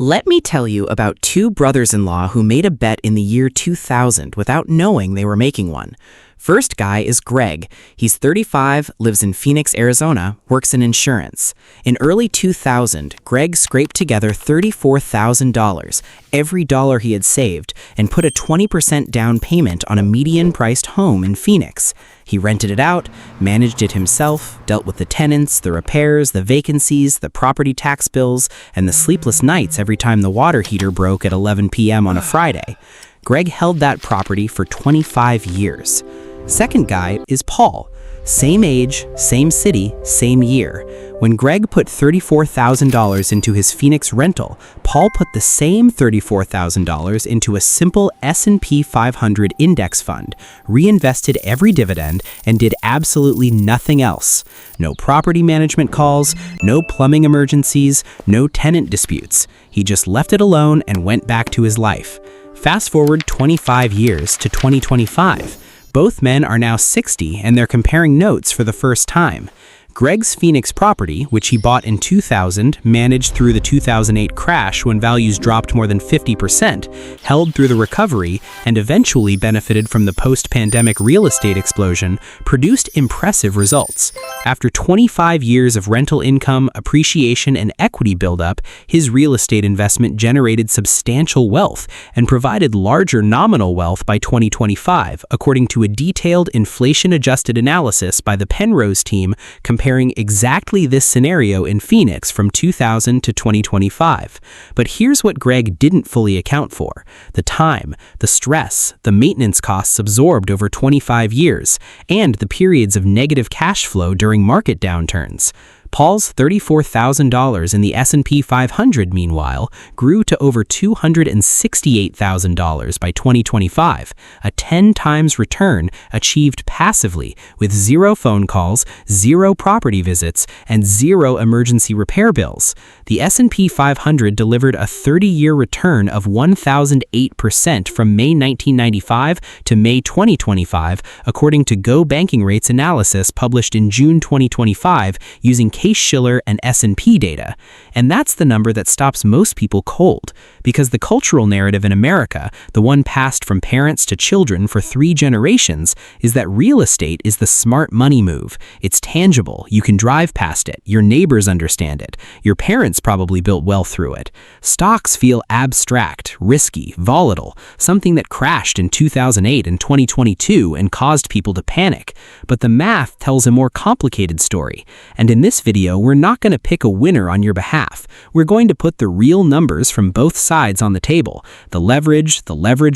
Let me tell you about two brothers-in-law who made a bet in the year 2000 without knowing they were making one. First guy is Greg. He's 35, lives in Phoenix, Arizona, works in insurance. In early 2000, Greg scraped together $34,000, every dollar he had saved, and put a 20% down payment on a median-priced home in Phoenix. He rented it out, managed it himself, dealt with the tenants, the repairs, the vacancies, the property tax bills, and the sleepless nights every time the water heater broke at 11 p.m. on a Friday. Greg held that property for 25 years. Second guy is Paul. Same age, same city, same year. When Greg put $34,000 into his Phoenix rental, Paul put the same $34,000 into a simple S&P 500 index fund, reinvested every dividend, and did absolutely nothing else. No property management calls, no plumbing emergencies, no tenant disputes. He just left it alone and went back to his life. Fast forward 25 years to 2025. Both men are now 60 and they're comparing notes for the first time. Greg's Phoenix property, which he bought in 2000, managed through the 2008 crash when values dropped more than 50%, held through the recovery, and eventually benefited from the post-pandemic real estate explosion, produced impressive results. After 25 years of rental income, appreciation, and equity buildup, his real estate investment generated substantial wealth and provided larger nominal wealth by 2025, according to a detailed inflation-adjusted analysis by the Penrose team comparing exactly this scenario in Phoenix from 2000 to 2025. But here's what Greg didn't fully account for: the time, the stress, the maintenance costs absorbed over 25 years, and the periods of negative cash flow during market downturns. Paul's $34,000 in the S&P 500, meanwhile, grew to over $268,000 by 2025, a 10 times return achieved passively with zero phone calls, zero property visits, and zero emergency repair bills. The S&P 500 delivered a 30-year return of 1,008% from May 1995 to May 2025, according to Go Banking Rates analysis published in June 2025 using Case-Shiller and S&P data. And that's the number that stops most people cold, because the cultural narrative in America, the one passed from parents to children for 3 generations, is that real estate is the smart money move. It's tangible, you can drive past it, your neighbors understand it, your parents probably built wealth through it. Stocks feel abstract, risky, volatile, something that crashed in 2008 and 2022 and caused people to panic. But the math tells a more complicated story, and in this video, we're not going to pick a winner on your behalf. We're going to put the real numbers from both sides on the table: the leverage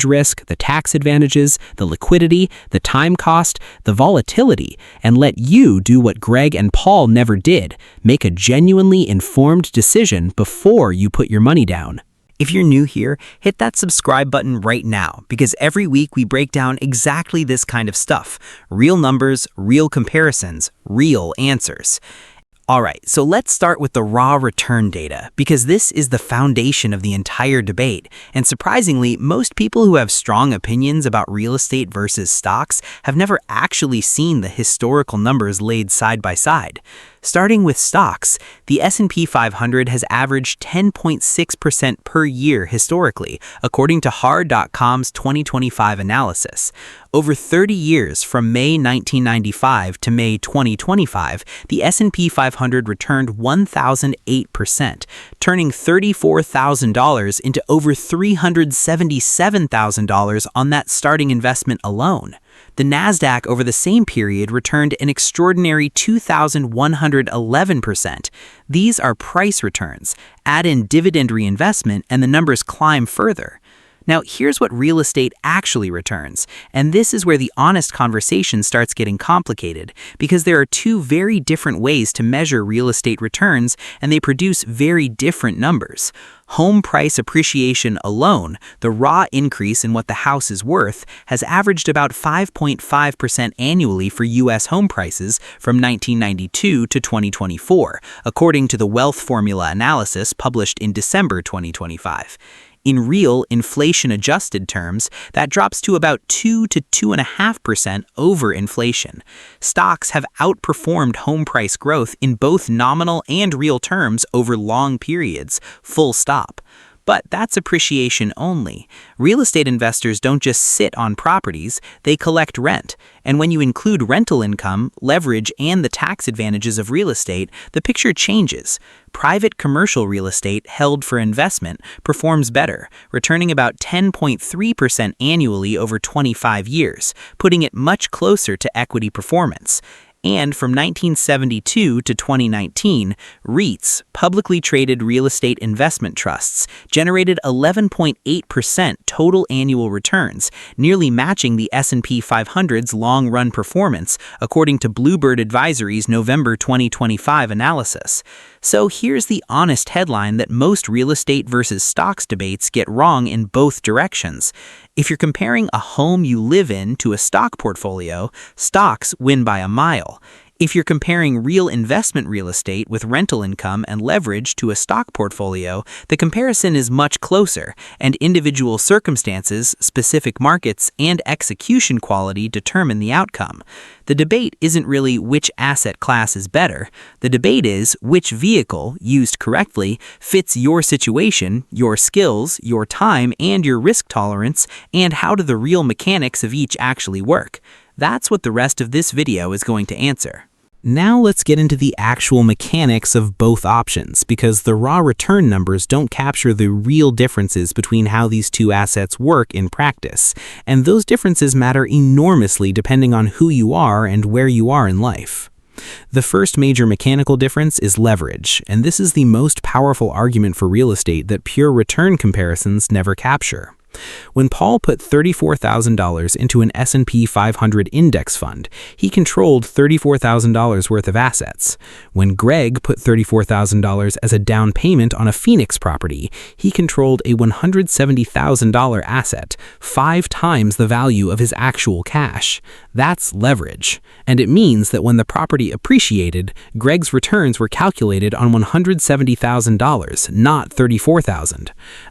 risk, the tax advantages, the liquidity, the time cost, the volatility, and let you do what Greg and Paul never did: make a genuinely informed decision before you put your money down. If you're new here, hit that subscribe button right now, because every week we break down exactly this kind of stuff: real numbers, real comparisons, real answers. Alright, so let's start with the raw return data, because this is the foundation of the entire debate, and surprisingly, most people who have strong opinions about real estate versus stocks have never actually seen the historical numbers laid side by side. Starting with stocks, the S&P 500 has averaged 10.6% per year historically, according to Hard.com's 2025 analysis. Over 30 years, from May 1995 to May 2025, the S&P 500 returned 1,008%, turning $34,000 into over $377,000 on that starting investment alone. The Nasdaq over the same period returned an extraordinary 2,111%. These are price returns. Add in dividend reinvestment and the numbers climb further. Now, here's what real estate actually returns, and this is where the honest conversation starts getting complicated, because there are two very different ways to measure real estate returns, and they produce very different numbers. Home price appreciation alone, the raw increase in what the house is worth, has averaged about 5.5% annually for U.S. home prices from 1992 to 2024, according to the Wealth Formula analysis published in December 2025. In real inflation-adjusted terms, that drops to about 2 to 2.5% over inflation. Stocks have outperformed home price growth in both nominal and real terms over long periods, full stop. But that's appreciation only. Real estate investors don't just sit on properties, they collect rent. And when you include rental income, leverage, and the tax advantages of real estate, the picture changes. Private commercial real estate held for investment performs better, returning about 10.3% annually over 25 years, putting it much closer to equity performance. And from 1972 to 2019, REITs, publicly traded real estate investment trusts, generated 11.8% total annual returns, nearly matching the S&P 500's long-run performance, according to Bluebird Advisory's November 2025 analysis. So here's the honest headline that most real estate versus stocks debates get wrong in both directions. If you're comparing a home you live in to a stock portfolio, stocks win by a mile. If you're comparing real investment real estate with rental income and leverage to a stock portfolio, the comparison is much closer, and individual circumstances, specific markets, and execution quality determine the outcome. The debate isn't really which asset class is better. The debate is which vehicle, used correctly, fits your situation, your skills, your time, and your risk tolerance, and how do the real mechanics of each actually work. That's what the rest of this video is going to answer. Now let's get into the actual mechanics of both options, because the raw return numbers don't capture the real differences between how these two assets work in practice, and those differences matter enormously depending on who you are and where you are in life. The first major mechanical difference is leverage, and this is the most powerful argument for real estate that pure return comparisons never capture. When Paul put $34,000 into an S&P 500 index fund, he controlled $34,000 worth of assets. When Greg put $34,000 as a down payment on a Phoenix property, he controlled a $170,000 asset, 5 times the value of his actual cash. That's leverage. And it means that when the property appreciated, Greg's returns were calculated on $170,000, not $34,000.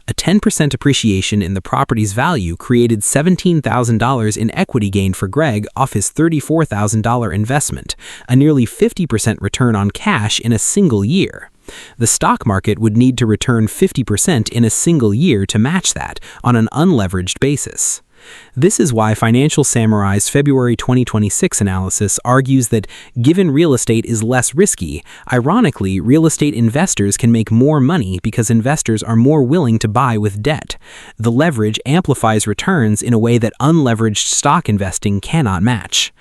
A 10% appreciation in the property's value created $17,000 in equity gain for Greg off his $34,000 investment, a nearly 50% return on cash in a single year. The stock market would need to return 50% in a single year to match that on an unleveraged basis. This is why Financial Samurai's February 2026 analysis argues that given real estate is less risky, ironically, real estate investors can make more money because investors are more willing to buy with debt. The leverage amplifies returns in a way that unleveraged stock investing cannot match.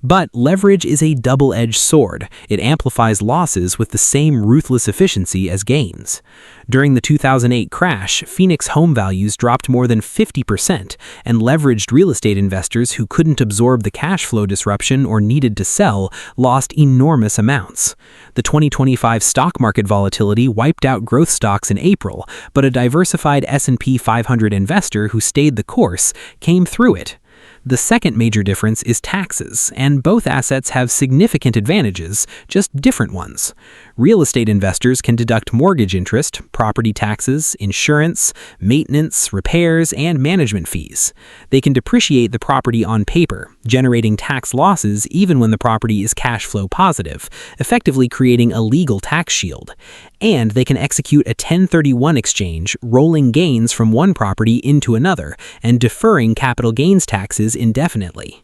But leverage is a double-edged sword. It amplifies losses with the same ruthless efficiency as gains. During the 2008 crash, Phoenix home values dropped more than 50%, and leveraged real estate investors who couldn't absorb the cash flow disruption or needed to sell lost enormous amounts. The 2025 stock market volatility wiped out growth stocks in April, but a diversified S&P 500 investor who stayed the course came through it. The second major difference is taxes, and both assets have significant advantages, just different ones. Real estate investors can deduct mortgage interest, property taxes, insurance, maintenance, repairs, and management fees. They can depreciate the property on paper, generating tax losses even when the property is cash flow positive, effectively creating a legal tax shield. And they can execute a 1031 exchange, rolling gains from one property into another, and deferring capital gains taxes indefinitely.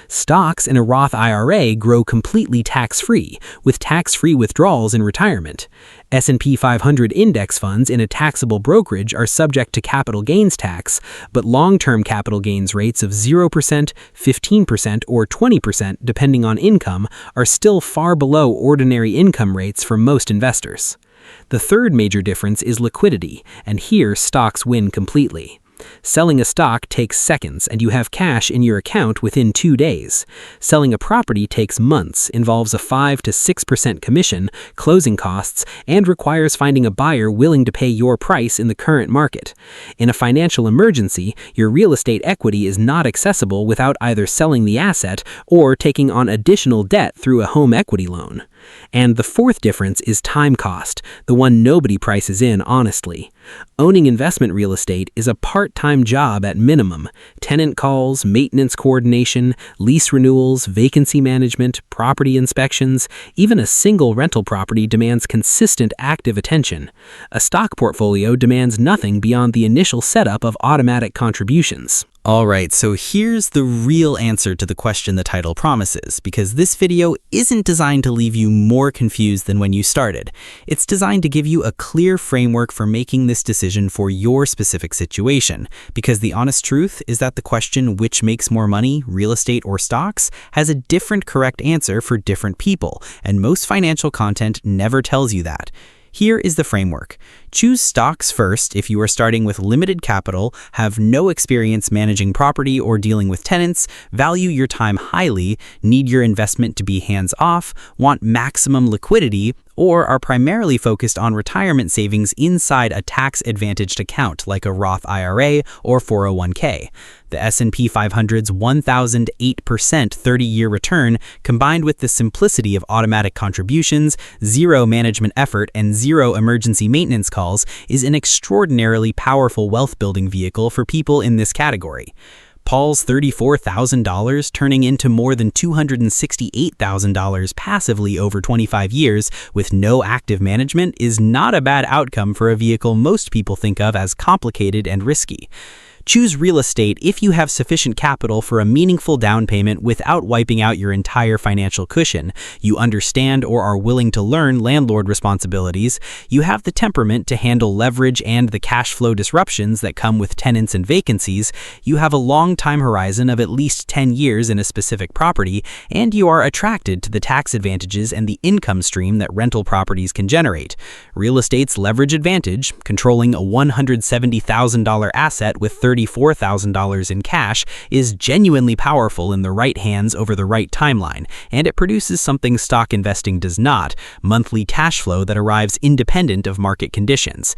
Stocks in a Roth IRA grow completely tax-free, with tax-free withdrawals in retirement. S&P 500 index funds in a taxable brokerage are subject to capital gains tax, but long-term capital gains rates of 0%, 15%, or 20%, depending on income, are still far below ordinary income rates for most investors. The third major difference is liquidity, and here stocks win completely. Selling a stock takes seconds and you have cash in your account within 2 days. Selling a property takes months, involves a 5 to 6% commission, closing costs, and requires finding a buyer willing to pay your price in the current market. In a financial emergency, your real estate equity is not accessible without either selling the asset or taking on additional debt through a home equity loan. And the fourth difference is time cost, the one nobody prices in honestly. Owning investment real estate is a part-time job at minimum. Tenant calls, maintenance coordination, lease renewals, vacancy management, property inspections, even a single rental property demands consistent active attention. A stock portfolio demands nothing beyond the initial setup of automatic contributions. Alright, so here's the real answer to the question the title promises, because this video isn't designed to leave you more confused than when you started. It's designed to give you a clear framework for making this decision for your specific situation, because the honest truth is that the question which makes more money, real estate or stocks, has a different correct answer for different people, and most financial content never tells you that. Here is the framework. Choose stocks first if you are starting with limited capital, have no experience managing property or dealing with tenants, value your time highly, need your investment to be hands-off, want maximum liquidity, or are primarily focused on retirement savings inside a tax-advantaged account like a Roth IRA or 401k. The S&P 500's 1,008% 30-year return, combined with the simplicity of automatic contributions, zero management effort, and zero emergency maintenance calls, is an extraordinarily powerful wealth-building vehicle for people in this category. Paul's $34,000 turning into more than $268,000 passively over 25 years with no active management is not a bad outcome for a vehicle most people think of as complicated and risky. Choose real estate if you have sufficient capital for a meaningful down payment without wiping out your entire financial cushion. You understand or are willing to learn landlord responsibilities. You have the temperament to handle leverage and the cash flow disruptions that come with tenants and vacancies. You have a long time horizon of at least 10 years in a specific property, and you are attracted to the tax advantages and the income stream that rental properties can generate. Real estate's leverage advantage, controlling a $170,000 asset with $34,000 in cash, is genuinely powerful in the right hands over the right timeline, and it produces something stock investing does not: monthly cash flow that arrives independent of market conditions.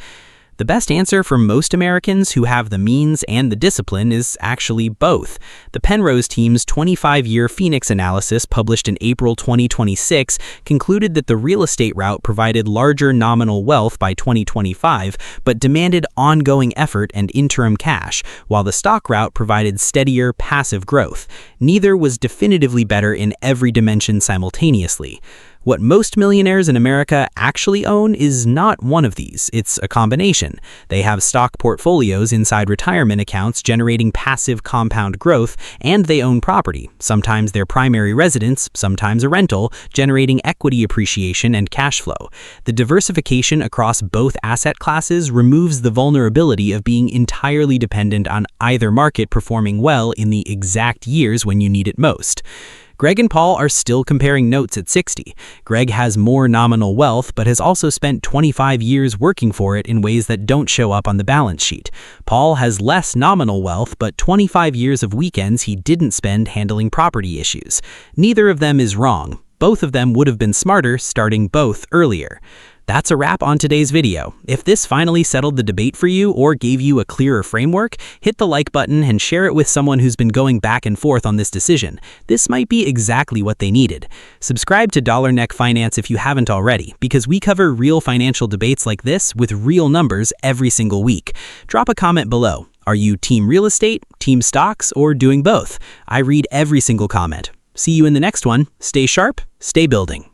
The best answer for most Americans who have the means and the discipline is actually both. The Penrose team's 25-year Phoenix analysis published in April 2026 concluded that the real estate route provided larger nominal wealth by 2025, but demanded ongoing effort and interim cash, while the stock route provided steadier, passive growth. Neither was definitively better in every dimension simultaneously. What most millionaires in America actually own is not one of these. It's a combination. They have stock portfolios inside retirement accounts generating passive compound growth, and they own property, sometimes their primary residence, sometimes a rental, generating equity appreciation and cash flow. The diversification across both asset classes removes the vulnerability of being entirely dependent on either market performing well in the exact years when you need it most. Greg and Paul are still comparing notes at 60. Greg has more nominal wealth, but has also spent 25 years working for it in ways that don't show up on the balance sheet. Paul has less nominal wealth, but 25 years of weekends he didn't spend handling property issues. Neither of them is wrong. Both of them would have been smarter starting both earlier. That's a wrap on today's video. If this finally settled the debate for you or gave you a clearer framework, hit the like button and share it with someone who's been going back and forth on this decision. This might be exactly what they needed. Subscribe to Dollar Neck Finance if you haven't already, because we cover real financial debates like this with real numbers every single week. Drop a comment below. Are you team real estate, team stocks, or doing both? I read every single comment. See you in the next one. Stay sharp, stay building.